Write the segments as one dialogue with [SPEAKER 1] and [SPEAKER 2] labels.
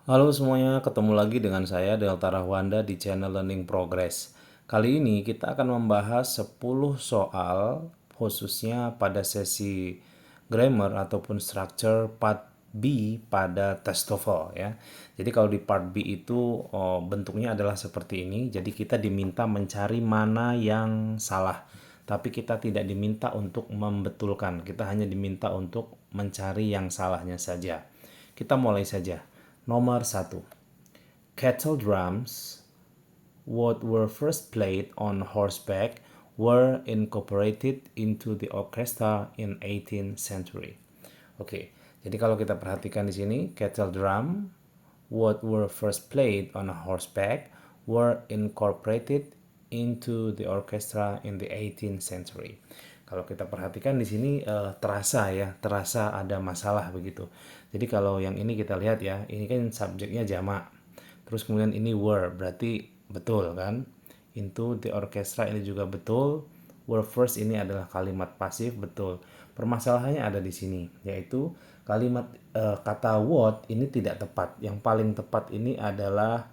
[SPEAKER 1] Halo semuanya, ketemu lagi dengan saya Delta Rahwanda di channel Learning Progress. Kali ini kita akan membahas 10 soal khususnya pada sesi grammar ataupun structure part B pada tes TOEFL ya. Jadi kalau di part B itu bentuknya adalah seperti ini. Jadi kita diminta mencari mana yang salah. Tapi kita tidak diminta untuk membetulkan. Kita hanya diminta untuk mencari yang salahnya saja. Kita mulai saja. Nomor satu, cattle drums, what were first played on horseback, were incorporated into the orchestra in 18th century. Oke, jadi kalau kita perhatikan di sini, cattle drum, what were first played on a horseback, were incorporated into the orchestra in the 18th century. Kalau kita perhatikan di sini terasa ada masalah begitu. Jadi kalau yang ini kita lihat ya, ini kan subjeknya jamak. Terus kemudian ini were, berarti betul kan? Into the orchestra ini juga betul. Were first ini adalah kalimat pasif, betul. Permasalahannya ada di sini, yaitu kalimat kata what ini tidak tepat. Yang paling tepat ini adalah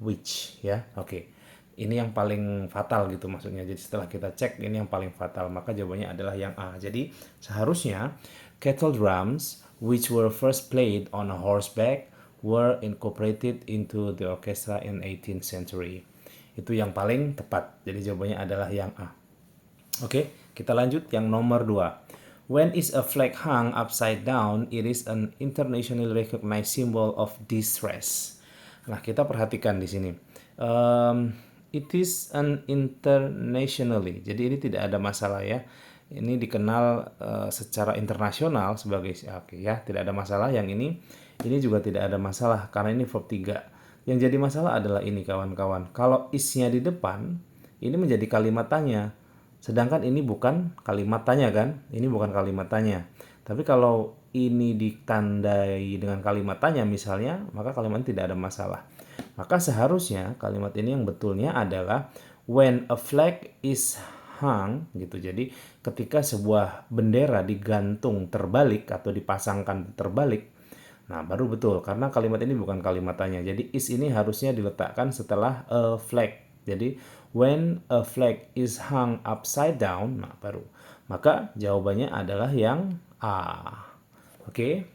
[SPEAKER 1] which ya. Oke. Ini yang paling fatal gitu maksudnya. Jadi setelah kita cek ini yang paling fatal, maka jawabannya adalah yang A. Jadi seharusnya cattle drums which were first played on a horseback were incorporated into the orchestra in 18th century. Itu yang paling tepat. Jadi jawabannya adalah yang A. Oke, kita lanjut yang nomor 2. When is a flag hung upside down, it is an internationally recognized symbol of distress. Nah, kita perhatikan di sini. It is an internationally. Jadi ini tidak ada masalah ya. Ini dikenal secara internasional sebagai oke ya, tidak ada masalah. Yang ini juga tidak ada masalah karena ini verb 3. Yang jadi masalah adalah ini kawan-kawan. Kalau is-nya di depan, ini menjadi kalimat tanya. Sedangkan ini bukan kalimat tanya kan? Ini bukan kalimat tanya. Tapi kalau ini ditandai dengan kalimat tanya misalnya, maka kalimat ini tidak ada masalah. Maka seharusnya kalimat ini yang betulnya adalah when a flag is hung gitu. Jadi ketika sebuah bendera digantung terbalik atau dipasangkan terbalik, nah baru betul karena kalimat ini bukan kalimat tanya. Jadi is ini harusnya diletakkan setelah a flag. Jadi when a flag is hung upside down, nah baru. Maka jawabannya adalah yang A. Oke.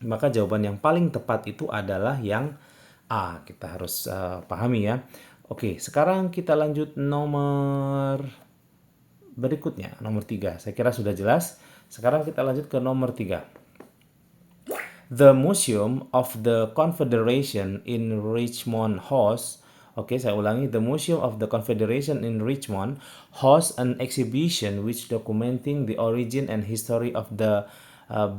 [SPEAKER 1] Maka jawaban yang paling tepat itu adalah yang A. Kita harus pahami ya. Oke, sekarang kita lanjut nomor berikutnya, nomor 3. Saya kira sudah jelas. Sekarang kita lanjut ke nomor 3. The Museum of the Confederation in Richmond hosts, oke saya ulangi, The Museum of the Confederation in Richmond hosts an exhibition which documenting the origin and history of the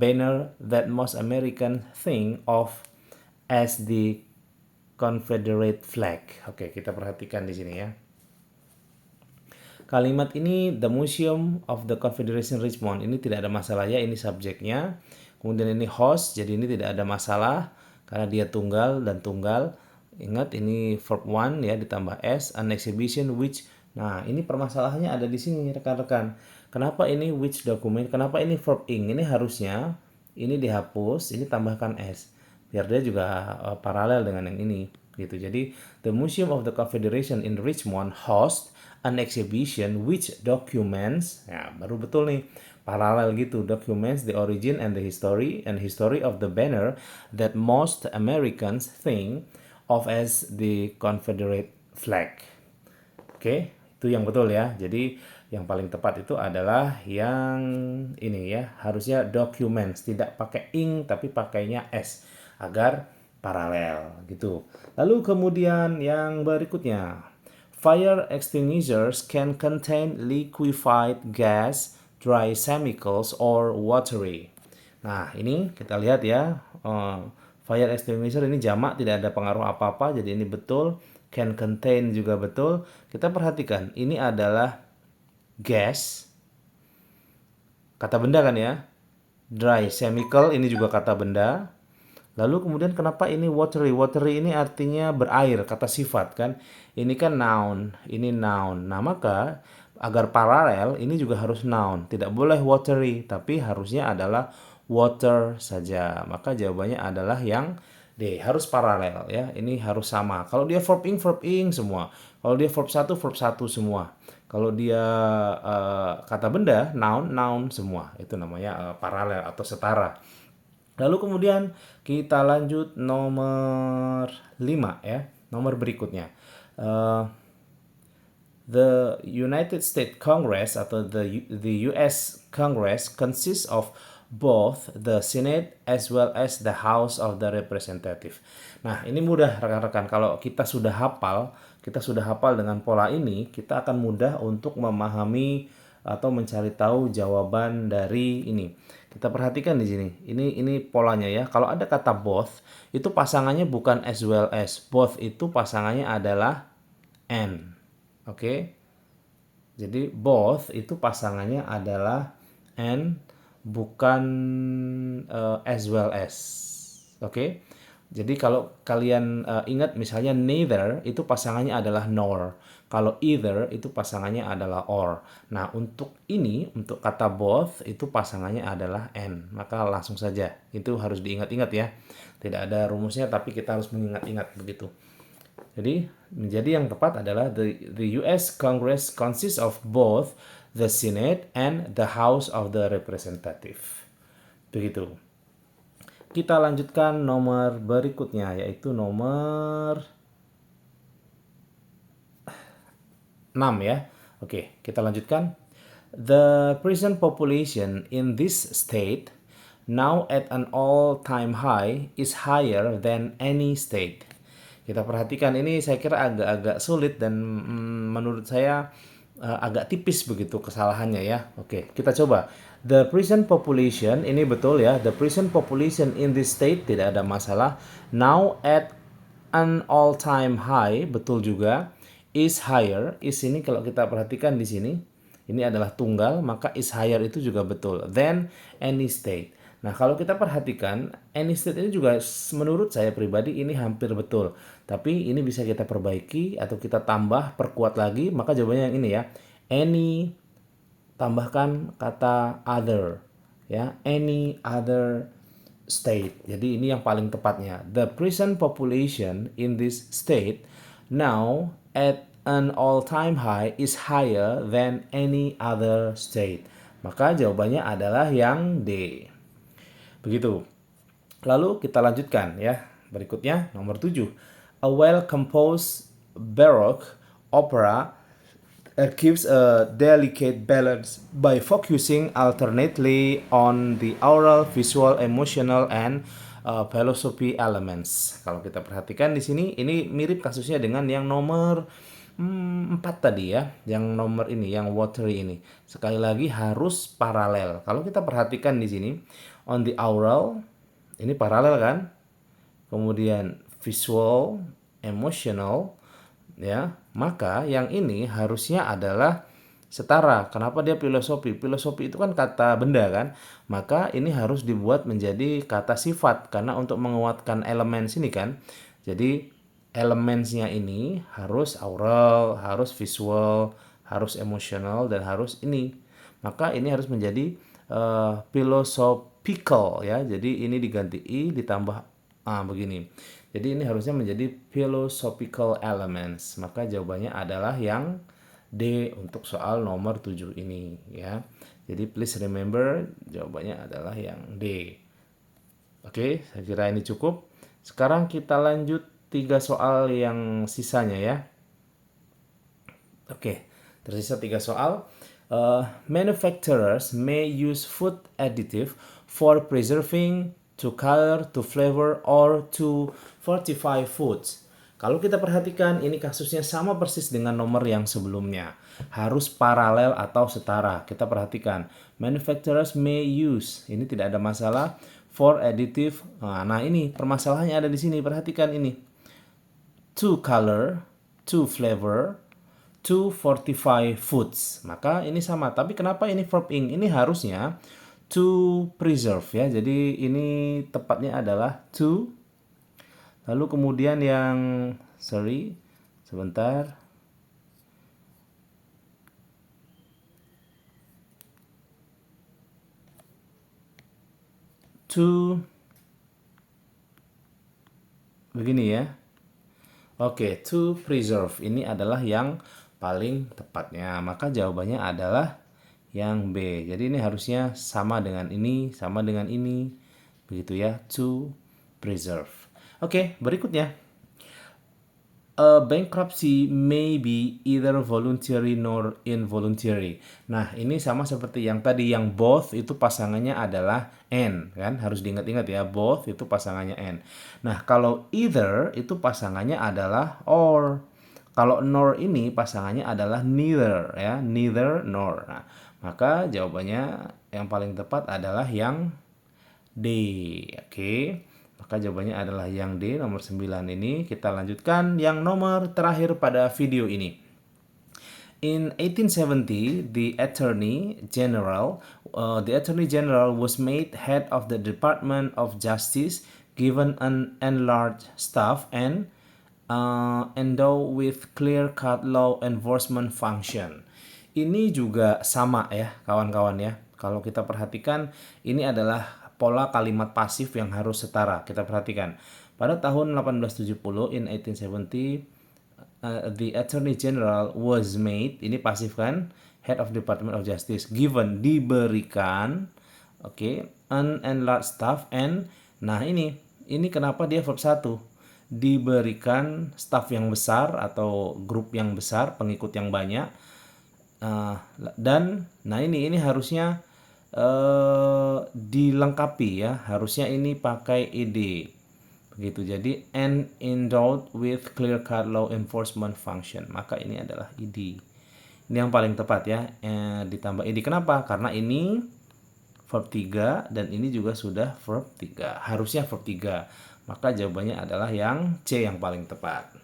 [SPEAKER 1] banner that most Americans think of as the Confederate flag. Oke, kita perhatikan di sini ya. Kalimat ini The Museum of the Confederation Richmond ini tidak ada masalah ya, ini subjeknya. Kemudian ini host, jadi ini tidak ada masalah karena dia tunggal dan tunggal. Ingat ini verb 1 ya ditambah s, an exhibition which. Nah, ini permasalahannya ada di sini rekan-rekan. Kenapa ini which document? Kenapa ini verb ing? Ini harusnya ini dihapus, ini tambahkan s. Biar dia juga paralel dengan yang ini gitu. Jadi the Museum of the Confederation in Richmond host an exhibition which documents, ya baru betul nih paralel gitu, documents the origin and the history of the banner that most Americans think of as the Confederate flag. Oke, itu yang betul ya. Jadi yang paling tepat itu adalah yang ini ya, harusnya documents, tidak pakai ing tapi pakainya s agar paralel gitu. Lalu kemudian yang berikutnya, fire extinguishers can contain liquefied gas, dry chemicals, or watery. Nah, ini kita lihat ya. Fire extinguisher ini jamak, tidak ada pengaruh apa-apa. Jadi ini betul. Can contain juga betul. Kita perhatikan, ini adalah gas. Kata benda kan ya. Dry chemical, ini juga kata benda. Lalu kemudian kenapa ini watery? Watery ini artinya berair, kata sifat kan. Ini kan noun, ini noun. Nah maka agar paralel ini juga harus noun. Tidak boleh watery, tapi harusnya adalah water saja. Maka jawabannya adalah yang D. Harus paralel ya. Ini harus sama. Kalau dia verb ing semua. Kalau dia verb satu semua. Kalau dia kata benda, noun semua. Itu namanya paralel atau setara. Lalu kemudian kita lanjut nomor 5 ya. Nomor berikutnya. Eh, The United States Congress atau the US Congress consists of both the Senate as well as the House of the Representative. Nah, ini mudah rekan-rekan. Kalau kita sudah hafal dengan pola ini, kita akan mudah untuk memahami atau mencari tahu jawaban dari ini. Kita perhatikan di sini. Ini polanya ya. Kalau ada kata both, itu pasangannya bukan as well as. Both itu pasangannya adalah and. Oke. Jadi both itu pasangannya adalah and bukan as well as. Oke. Jadi kalau kalian ingat misalnya neither itu pasangannya adalah nor. Kalau either itu pasangannya adalah or. Nah, untuk ini untuk kata both itu pasangannya adalah and. Maka langsung saja. Itu harus diingat-ingat ya. Tidak ada rumusnya tapi kita harus mengingat-ingat begitu. Jadi menjadi yang tepat adalah the US Congress consists of both the Senate and the House of the Representative. Begitu. Kita lanjutkan nomor berikutnya yaitu nomor 6 ya. Oke, kita lanjutkan. The prison population in this state now at an all-time high is higher than any state. Kita perhatikan ini saya kira agak-agak sulit dan menurut saya agak tipis begitu kesalahannya ya. Oke, kita coba. The prison population ini betul ya. The prison population in this state tidak ada masalah. Now at an all-time high betul juga. Is higher. Is ini kalau kita perhatikan di sini ini adalah tunggal, maka is higher itu juga betul. Then any state. Nah, kalau kita perhatikan, any state ini juga menurut saya pribadi ini hampir betul. Tapi ini bisa kita perbaiki atau kita tambah, perkuat lagi, maka jawabannya yang ini ya. Any, tambahkan kata other. Ya, any other state. Jadi ini yang paling tepatnya. The prison population in this state now at an all-time high is higher than any other state. Maka jawabannya adalah yang D. Begitu. Lalu kita lanjutkan ya. Berikutnya nomor 7. A well-composed baroque opera keeps a delicate balance by focusing alternately on the aural, visual, emotional, and philosophy elements. Kalau kita perhatikan di sini, ini mirip kasusnya dengan yang nomor 4 tadi ya, yang nomor ini, yang watery ini. Sekali lagi harus paralel. Kalau kita perhatikan di sini, on the aural, ini paralel kan? Kemudian visual, emotional, ya, maka yang ini harusnya adalah setara. Kenapa dia filosofi? Filosofi itu kan kata benda kan? Maka ini harus dibuat menjadi kata sifat karena untuk menguatkan elemen sini kan. Jadi elemennya ini harus aural, harus visual, harus emosional dan harus ini. Maka ini harus menjadi philosophical ya. Jadi ini diganti i ditambah begini. Jadi ini harusnya menjadi philosophical elements. Maka jawabannya adalah yang D untuk soal nomor 7 ini ya. Jadi please remember jawabannya adalah yang D. Oke, saya kira ini cukup. Sekarang kita lanjut 3 soal yang sisanya ya. Oke, tersisa 3 soal. Manufacturers may use food additive for preserving, to color, to flavor, or to fortify foods. Kalau kita perhatikan ini kasusnya sama persis dengan nomor yang sebelumnya. Harus paralel atau setara. Kita perhatikan. Manufacturers may use. Ini tidak ada masalah. For additive. Nah ini permasalahannya ada di sini. Perhatikan ini. To color, to flavor, to fortify foods. Maka ini sama. Tapi kenapa ini verb ing? Ini harusnya to preserve ya. Jadi ini tepatnya adalah to. Lalu kemudian yang sebentar. To Begini ya. Oke, to preserve ini adalah yang paling tepatnya. Maka jawabannya adalah yang B. Jadi ini harusnya sama dengan ini, sama dengan ini. Begitu ya, to preserve. Oke, berikutnya. A bankruptcy may be either voluntary nor involuntary. Nah, ini sama seperti yang tadi, yang both itu pasangannya adalah and, kan? Harus diingat-ingat ya, both itu pasangannya and. Nah, kalau either itu pasangannya adalah or. Kalau nor ini pasangannya adalah neither, ya, neither nor. Nah, maka jawabannya yang paling tepat adalah yang D. Oke. Maka jawabannya adalah yang D, nomor 9 ini. Kita lanjutkan yang nomor terakhir pada video ini. In 1870, the Attorney General was made head of the Department of Justice, given an enlarged staff and endowed with clear-cut law enforcement function. Ini juga sama ya, kawan-kawan ya. Kalau kita perhatikan, ini adalah pola kalimat pasif yang harus setara. Kita perhatikan. Pada tahun 1870, in 1870, the Attorney General was made, ini pasif kan, Head of Department of Justice, given, diberikan, oke, an enlarged staff and, nah ini kenapa dia verb 1? Diberikan staff yang besar atau grup yang besar, pengikut yang banyak, dan nah ini harusnya dilengkapi ya, harusnya ini pakai ed. Begitu, jadi and endowed with clear cut law enforcement function, maka ini adalah ed. Ini yang paling tepat ya, ditambah ed. Kenapa? Karena ini verb 3 dan ini juga sudah verb 3, harusnya verb 3, maka jawabannya adalah yang C yang paling tepat.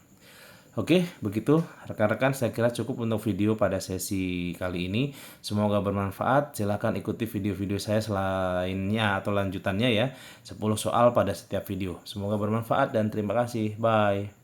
[SPEAKER 1] Oke, begitu rekan-rekan, saya kira cukup untuk video pada sesi kali ini. Semoga bermanfaat. Silahkan ikuti video-video saya selainnya atau lanjutannya ya. 10 soal pada setiap video. Semoga bermanfaat dan terima kasih. Bye.